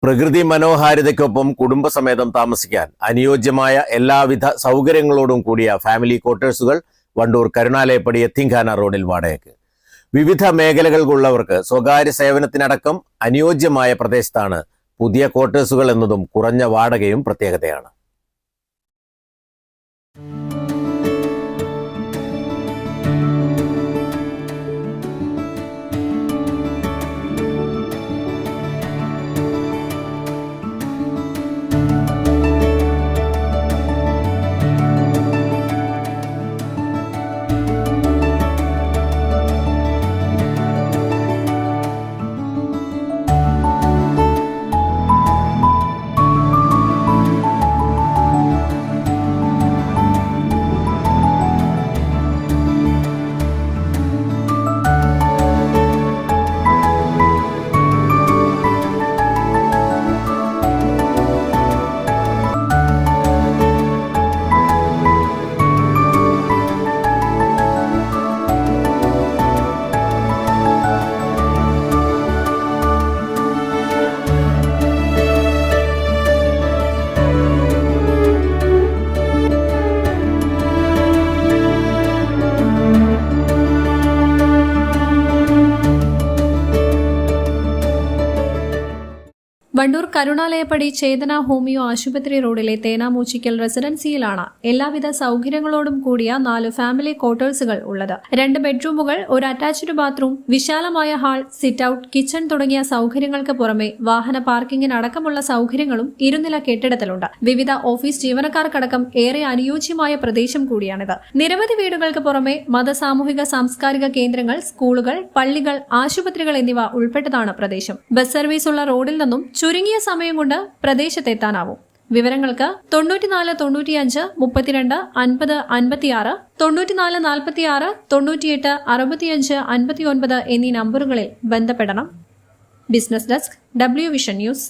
പ്രകൃതി മനോഹാരിതയ്ക്കൊപ്പം കുടുംബസമേതം താമസിക്കാൻ അനുയോജ്യമായ എല്ലാവിധ സൗകര്യങ്ങളോടും കൂടിയ ഫാമിലി ക്വാർട്ടേഴ്സുകൾ വണ്ടൂർ കരുണാലയപ്പടി യത്തീംഖാന റോഡിൽ വാടകയ്ക്ക്. വിവിധ മേഖലകൾക്കുള്ളവർക്ക് സ്വകാര്യ സേവനത്തിനടക്കം അനുയോജ്യമായ പ്രദേശത്താണ് പുതിയ ക്വാർട്ടേഴ്സുകൾ എന്നതും കുറഞ്ഞ വാടകയും പ്രത്യേകതയാണ്. വണ്ടൂർ കരുണാലയപ്പടി ചേതന ഹോമിയോ ആശുപത്രി റോഡിലെ തേനാമൂച്ചിക്കൽ റെസിഡൻസിയിലാണ് എല്ലാവിധ സൗകര്യങ്ങളോടും കൂടിയ 4 ഫാമിലി ക്വാർട്ടേഴ്സുകൾ ഉള്ളത്. 2 ബെഡ്റൂമുകൾ, ഒരു അറ്റാച്ച്ഡ് ബാത്റൂം, വിശാലമായ ഹാൾ, സിറ്റ് ഔട്ട്, കിച്ചൺ തുടങ്ങിയ സൗകര്യങ്ങൾക്ക് പുറമെ വാഹന പാർക്കിംഗിനടക്കമുള്ള സൗകര്യങ്ങളും ഇരുനില കെട്ടിടത്തിലുണ്ട്. വിവിധ ഓഫീസ് ജീവനക്കാർക്കടക്കം ഏറെ അനുയോജ്യമായ പ്രദേശം കൂടിയാണിത്. നിരവധി വീടുകൾക്ക് പുറമെ സാമൂഹിക സാംസ്കാരിക കേന്ദ്രങ്ങൾ, സ്കൂളുകൾ, പള്ളികൾ, ആശുപത്രികൾ എന്നിവ ഉൾപ്പെട്ടതാണ് പ്രദേശം. ബസ് സർവീസുള്ള റോഡിൽ നിന്നും ചുരുങ്ങിയ സമയം കൊണ്ട് പ്രദേശത്തെത്താനാവും. വിവരങ്ങൾക്ക് 94 95 32 50 56, 94 46 98 65 59 എന്നീ നമ്പറുകളിൽ ബന്ധപ്പെടണം. Business desk, W vision news.